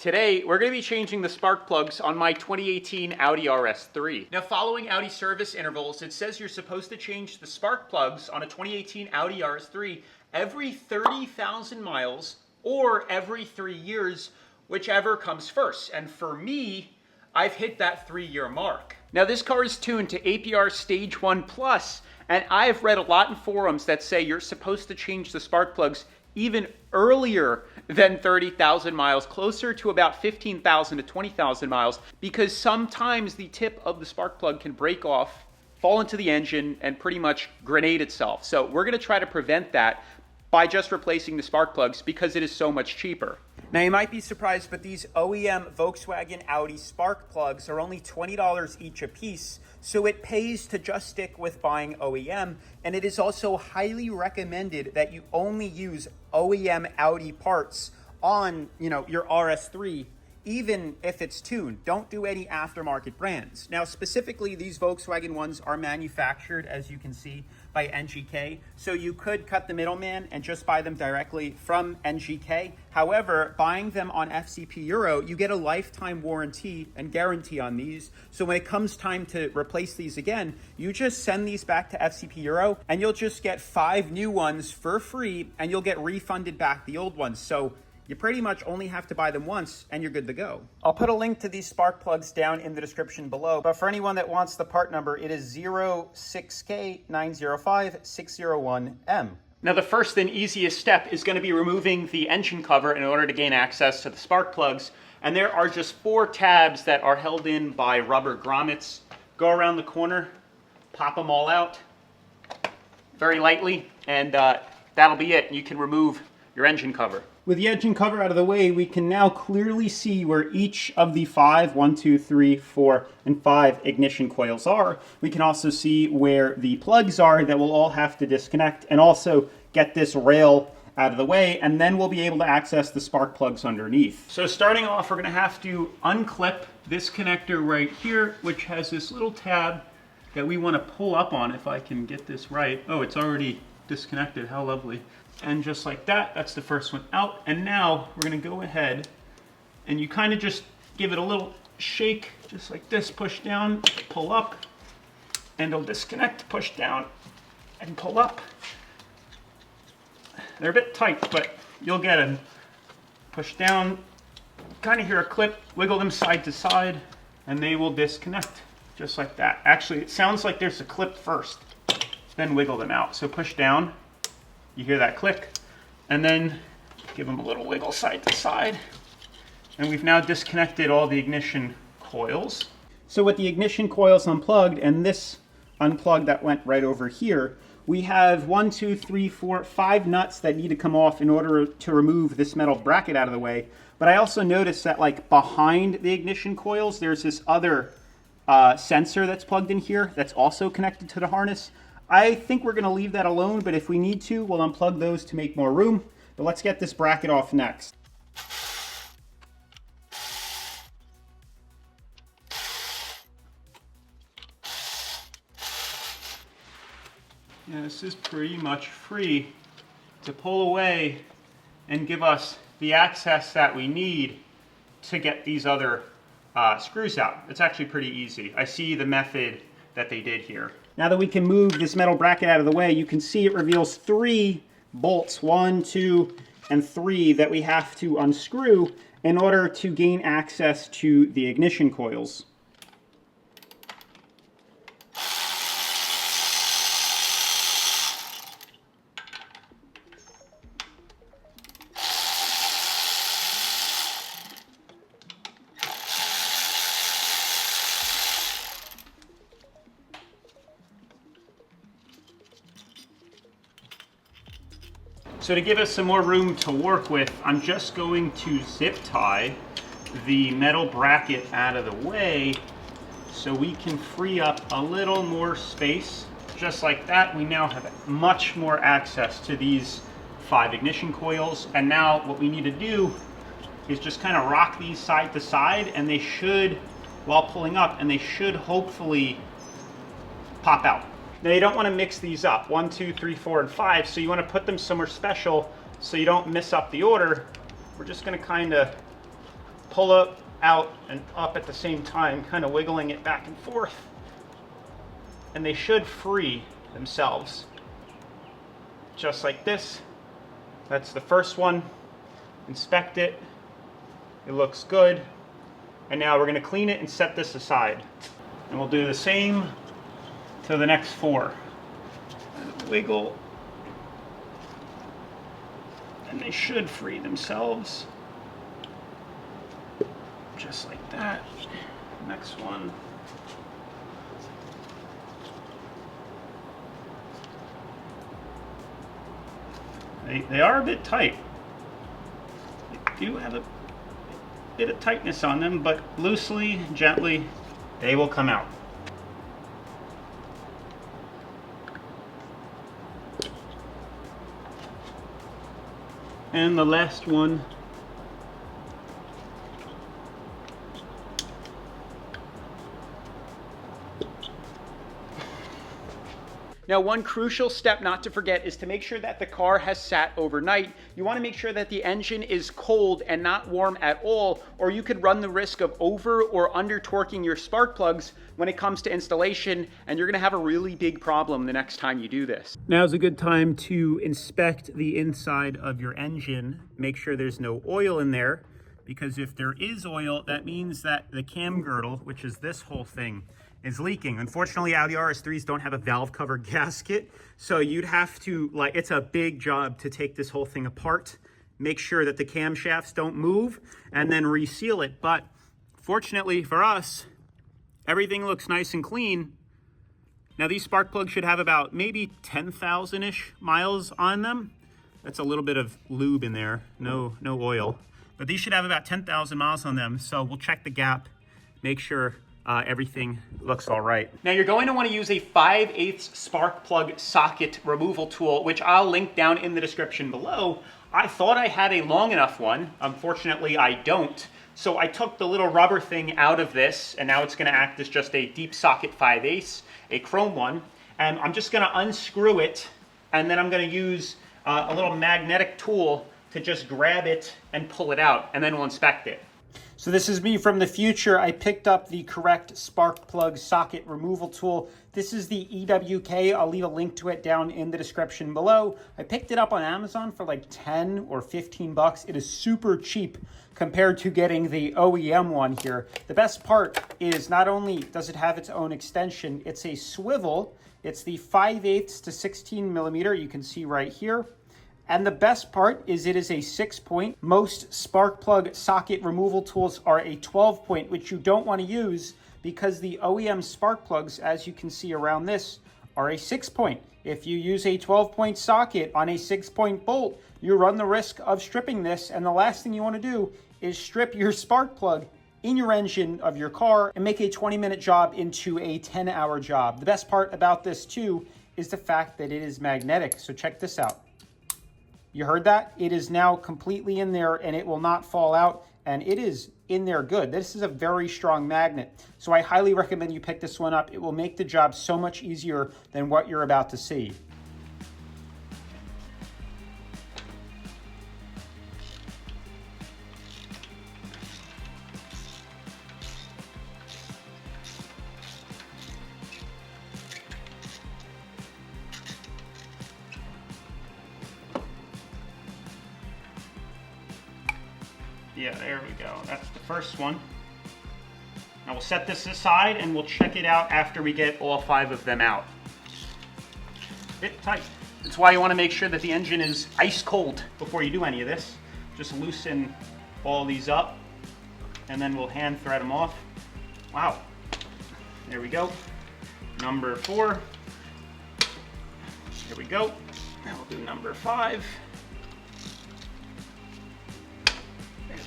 Today, we're going to be changing the spark plugs on my 2018 Audi RS3. Now, following Audi service intervals, it says you're supposed to change the spark plugs on a 2018 Audi RS3 every 30,000 miles or every 3 years, whichever comes first. And for me, I've hit that 3-year mark. Now, this car is tuned to APR Stage 1 Plus, and I've read a lot in forums that say you're supposed to change the spark plugs even earlier than 30,000 miles, closer to about 15,000 to 20,000 miles, because sometimes the tip of the spark plug can break off, fall into the engine, and pretty much grenade itself. So we're going to try to prevent that by just replacing the spark plugs because it is so much cheaper. Now, you might be surprised, but these OEM Volkswagen Audi spark plugs are only $20 each a piece, so it pays to just stick with buying OEM, and it is also highly recommended that you only use OEM Audi parts on, your RS3, even if it's tuned. Don't do any aftermarket brands. Now, specifically, these Volkswagen ones are manufactured, as you can see, by NGK. So you could cut the middleman and just buy them directly from NGK. However, buying them on FCP Euro, you get a lifetime warranty and guarantee on these. So when it comes time to replace these again, you just send these back to FCP Euro and you'll just get 5 new ones for free and you'll get refunded back the old ones. So you pretty much only have to buy them once and you're good to go. I'll put a link to these spark plugs down in the description below, but for anyone that wants the part number, it is 06K905601M. Now, the first and easiest step is going to be removing the engine cover in order to gain access to the spark plugs. And there are just 4 tabs that are held in by rubber grommets. Go around the corner, pop them all out very lightly, and that'll be it. You can remove your engine cover. With the engine cover out of the way, we can now clearly see where each of the 5 ignition coils are. We can also see where the plugs are that we'll all have to disconnect, and also get this rail out of the way, and then we'll be able to access the spark plugs underneath. So starting off, we're going to have to unclip this connector right here, which has this little tab that we want to pull up on, if I can get this right. Oh, it's already disconnected. How lovely. And just like that, that's the first one out. And now we're going to go ahead and you kind of just give it a little shake, just like this, push down, pull up, and it'll disconnect, push down, and pull up. They're a bit tight, but you'll get them. Push down, kind of hear a clip, wiggle them side to side, and they will disconnect, just like that. Actually, it sounds like there's a clip first, then wiggle them out. So push down. You hear that click, and then give them a little wiggle side to side. And we've now disconnected all the ignition coils. So with the ignition coils unplugged and this unplugged that went right over here, we have 1, 2, 3, 4, 5 nuts that need to come off in order to remove this metal bracket out of the way. But I also noticed that behind the ignition coils, there's this other sensor that's plugged in here that's also connected to the harness. I think we're going to leave that alone, but if we need to, we'll unplug those to make more room. But let's get this bracket off next. Yeah, this is pretty much free to pull away and give us the access that we need to get these other screws out. It's actually pretty easy. I see the method that they did here. Now that we can move this metal bracket out of the way, you can see it reveals 3 bolts, 1, 2, and 3, that we have to unscrew in order to gain access to the ignition coils. So to give us some more room to work with, I'm just going to zip tie the metal bracket out of the way so we can free up a little more space. Just like that, we now have much more access to these 5 ignition coils. And now what we need to do is just kind of rock these side to side, and they should, while pulling up, and they should hopefully pop out. Now, you don't want to mix these up, 1, 2, 3, 4, and 5, so you want to put them somewhere special so you don't miss up the order. We're just going to kind of pull up, out, and up at the same time, kind of wiggling it back and forth. And they should free themselves. Just like this. That's the first one. Inspect it. It looks good. And now we're going to clean it and set this aside. And we'll do the same to the next 4. Wiggle. And they should free themselves. Just like that. Next one. They are a bit tight. They do have a bit of tightness on them, but loosely, gently, they will come out. And the last one. Now, one crucial step not to forget is to make sure that the car has sat overnight. You want to make sure that the engine is cold and not warm at all, or you could run the risk of over or under torquing your spark plugs when it comes to installation, and you're going to have a really big problem the next time you do this. Now is a good time to inspect the inside of your engine. Make sure there's no oil in there, because if there is oil, that means that the cam girdle, which is this whole thing, is leaking. Unfortunately, Audi RS3s don't have a valve cover gasket, so you'd have to, it's a big job to take this whole thing apart, make sure that the camshafts don't move, and then reseal it. But fortunately for us, everything looks nice and clean. Now, these spark plugs should have about maybe 10,000-ish miles on them. That's a little bit of lube in there, no oil. But these should have about 10,000 miles on them, so we'll check the gap, make sure everything looks all right. Now, you're going to want to use a 5/8 spark plug socket removal tool, which I'll link down in the description below. I thought I had a long enough one. Unfortunately, I don't. So I took the little rubber thing out of this, and now it's going to act as just a deep socket 5/8, a chrome one. And I'm just going to unscrew it, and then I'm going to use a little magnetic tool to just grab it and pull it out, and then we'll inspect it. So this is me from the future. I picked up the correct spark plug socket removal tool. This is the EWK. I'll leave a link to it down in the description below. I picked it up on Amazon for like 10 or 15 bucks. It is super cheap compared to getting the OEM one here. The best part is not only does it have its own extension, it's a swivel. It's the 5/8 to 16 millimeter. You can see right here. And the best part is it is a 6-point. Most spark plug socket removal tools are a 12-point, which you don't want to use because the OEM spark plugs, as you can see around this, are a 6-point. If you use a 12-point socket on a 6-point bolt, you run the risk of stripping this, and the last thing you want to do is strip your spark plug in your engine of your car and make a 20-minute job into a 10-hour job. The best part about this too is the fact that it is magnetic. So check this out. You heard that? It is now completely in there and it will not fall out, and it is in there good. This is a very strong magnet. So I highly recommend you pick this one up. It will make the job so much easier than what you're about to see. Yeah, there we go. That's the first one. Now we'll set this aside and we'll check it out after we get all 5 of them out. Bit tight. That's why you want to make sure that the engine is ice cold before you do any of this. Just loosen all these up and then we'll hand thread them off. Wow. There we go. Number 4. Here we go. Now we'll do number 5.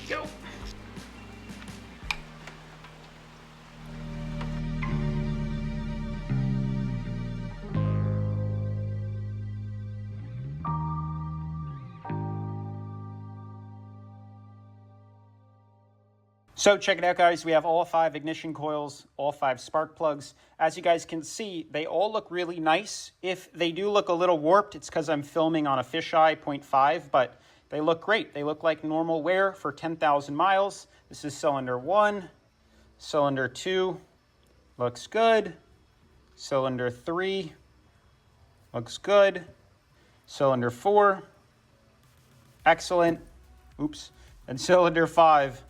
Go. So check it out, guys. We have all 5 ignition coils, all 5 spark plugs. As you guys can see, they all look really nice. If they do look a little warped, it's because I'm filming on a fisheye 0.5, but they look great. They look like normal wear for 10,000 miles. This is cylinder 1, cylinder 2, looks good. Cylinder 3, looks good. Cylinder 4, excellent. Oops. And cylinder 5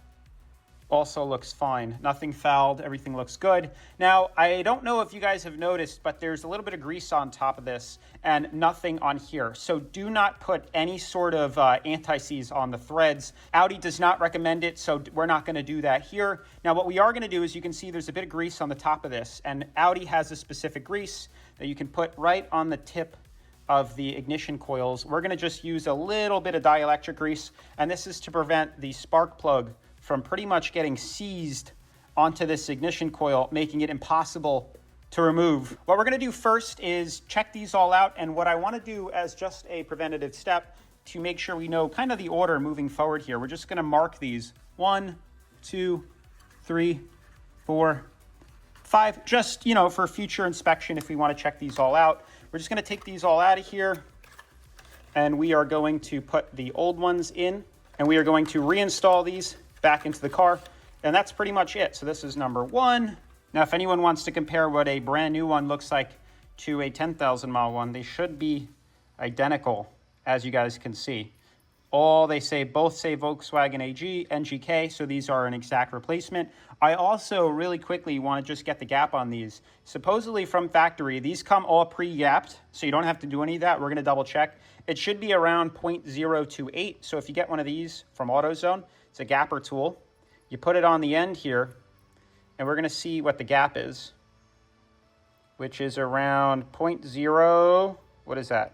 also looks fine. Nothing fouled, everything looks good. Now, I don't know if you guys have noticed, but there's a little bit of grease on top of this and nothing on here. So do not put any sort of anti-seize on the threads. Audi does not recommend it, so we're not gonna do that here. Now, what we are gonna do is you can see there's a bit of grease on the top of this, and Audi has a specific grease that you can put right on the tip of the ignition coils. We're gonna just use a little bit of dielectric grease, and this is to prevent the spark plug from pretty much getting seized onto this ignition coil, making it impossible to remove. What we're gonna do first is check these all out, and what I wanna do as just a preventative step to make sure we know kind of the order moving forward here, we're just gonna mark these 1, 2, 3, 4, 5, just, you know, for future inspection if we wanna check these all out. We're just gonna take these all out of here, and we are going to put the old ones in, and we are going to reinstall these back into the car, and that's pretty much it. So this is number 1. Now, if anyone wants to compare what a brand new one looks like to a 10,000 mile one, they should be identical, as you guys can see. Both say Volkswagen AG, NGK, so these are an exact replacement. I also really quickly want to just get the gap on these. Supposedly from factory, these come all pre-gapped, so you don't have to do any of that. We're going to double check. It should be around 0.028, so if you get one of these from AutoZone, it's a gapper tool. You put it on the end here, and we're going to see what the gap is, which is around 0.0, what is that?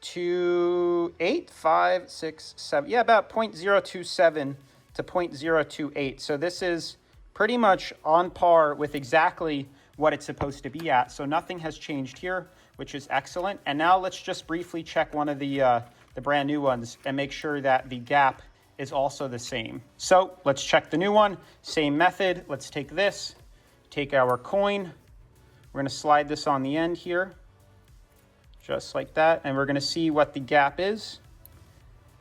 2.8, 5, 6, 7, yeah, about 0.027 to 0.028. So this is pretty much on par with exactly what it's supposed to be at. So nothing has changed here, which is excellent. And now let's just briefly check one of the brand new ones and make sure that the gap is also the same. So let's check the new one. Same method. Let's take this, take our coin. We're going to slide this on the end here, just like that. And we're going to see what the gap is.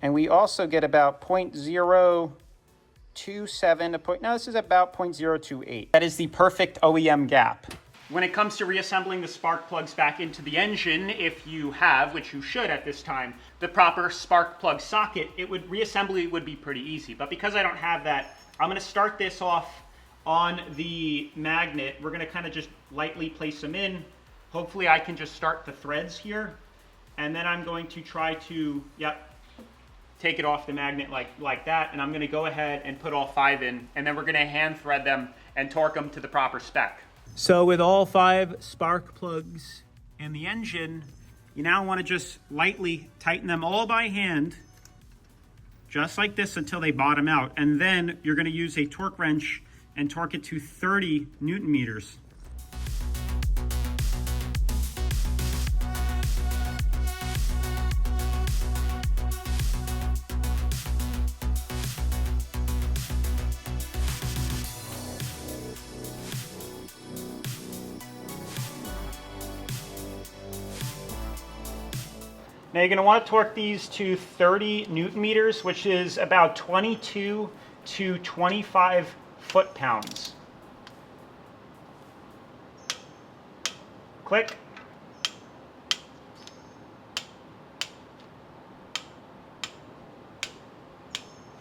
And we also get about 0.027 to point. No, this is about 0.028. That is the perfect OEM gap. When it comes to reassembling the spark plugs back into the engine, if you have, which you should at this time, the proper spark plug socket, reassembly would be pretty easy. But because I don't have that, I'm going to start this off on the magnet. We're going to kind of just lightly place them in. Hopefully I can just start the threads here. And then I'm going to try to, take it off the magnet like that. And I'm going to go ahead and put all 5 in. And then we're going to hand thread them and torque them to the proper spec. So with all 5 spark plugs in the engine, you now want to just lightly tighten them all by hand, just like this until they bottom out. And then you're going to use a torque wrench and torque it to 30 Newton meters. Now you're going to want to torque these to 30 Newton meters, which is about 22 to 25 foot-pounds. Click.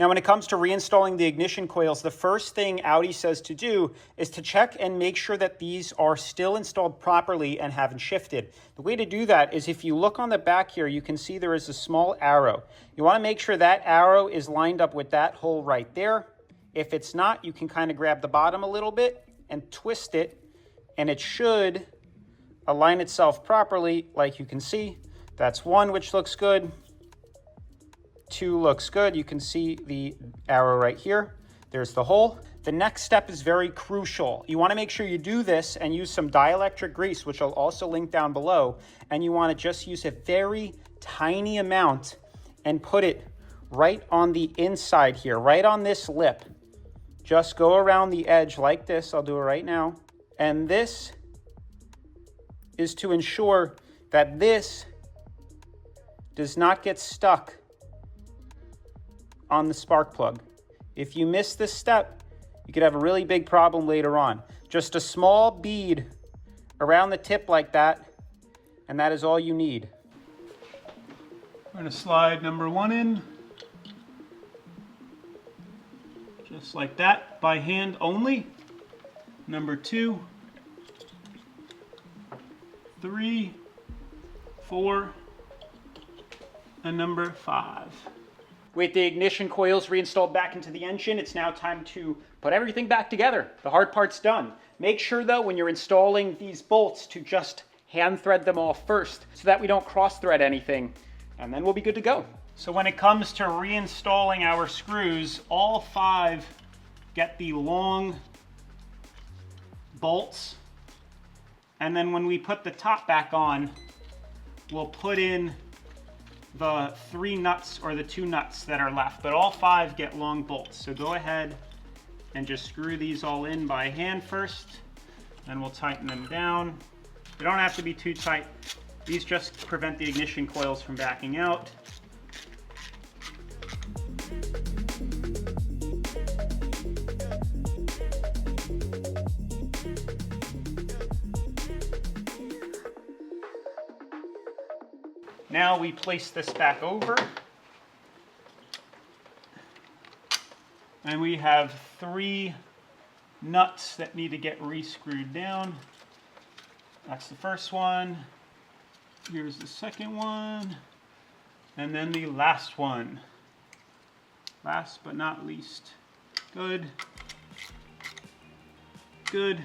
Now, when it comes to reinstalling the ignition coils, the first thing Audi says to do is to check and make sure that these are still installed properly and haven't shifted. The way to do that is if you look on the back here, you can see there is a small arrow. You want to make sure that arrow is lined up with that hole right there. If it's not, you can kind of grab the bottom a little bit and twist it, and it should align itself properly, like you can see. That's 1, which looks good. 2 looks good. You can see the arrow right here. There's the hole. The next step is very crucial. You want to make sure you do this and use some dielectric grease, which I'll also link down below. And you want to just use a very tiny amount and put it right on the inside here, right on this lip. Just go around the edge like this. I'll do it right now. And this is to ensure that this does not get stuck on the spark plug. If you miss this step, you could have a really big problem later on. Just a small bead around the tip like that, and that is all you need. We're going to slide number 1 in, just like that, by hand only. Number 2, 3, 4, and number 5. With the ignition coils reinstalled back into the engine, it's now time to put everything back together. The hard part's done. Make sure though, when you're installing these bolts, to just hand thread them all first so that we don't cross thread anything, and then we'll be good to go. So when it comes to reinstalling our screws, all 5 get the long bolts, and then when we put the top back on, we'll put in the 3 nuts or the 2 nuts that are left, but all 5 get long bolts. So go ahead and just screw these all in by hand first, and we'll tighten them down. They don't have to be too tight. These just prevent the ignition coils from backing out. Now we place this back over, and we have 3 nuts that need to get re-screwed down. That's the first one. Here's the second one, and then the last one. Last but not least. Good. Good.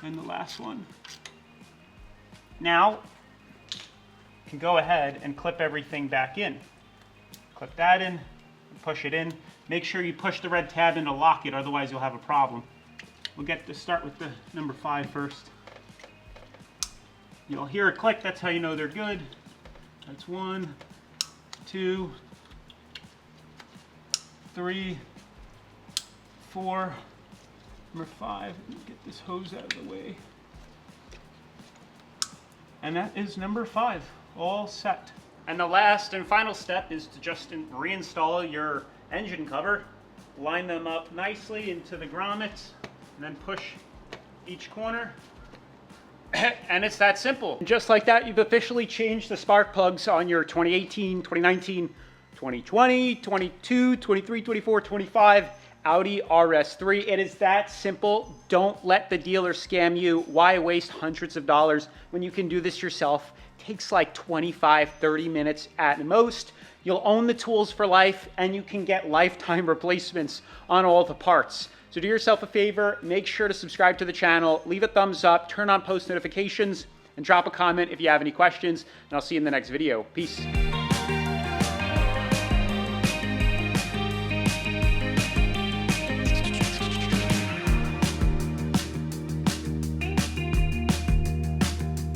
And the last one. Now, can go ahead and clip everything back in. Clip that in, push it in. Make sure you push the red tab in to lock it, otherwise you'll have a problem. We'll start with the number 5 first. You'll hear a click, that's how you know they're good. That's 1, 2, 3, 4, number 5. Let me get this hose out of the way. And that is number 5. All set. And the last and final step is to just reinstall your engine cover. Line them up nicely into the grommets, and then push each corner. And it's that simple. Just like that, you've officially changed the spark plugs on your 2018, 2019, 2020, 22, 23, 24, 25 Audi RS3. It is that simple. Don't let the dealer scam you. Why waste hundreds of dollars when you can do this yourself? Takes like 25, 30 minutes at most. You'll own the tools for life, and you can get lifetime replacements on all the parts. So do yourself a favor, make sure to subscribe to the channel, leave a thumbs up, turn on post notifications, and drop a comment if you have any questions, and I'll see you in the next video. Peace.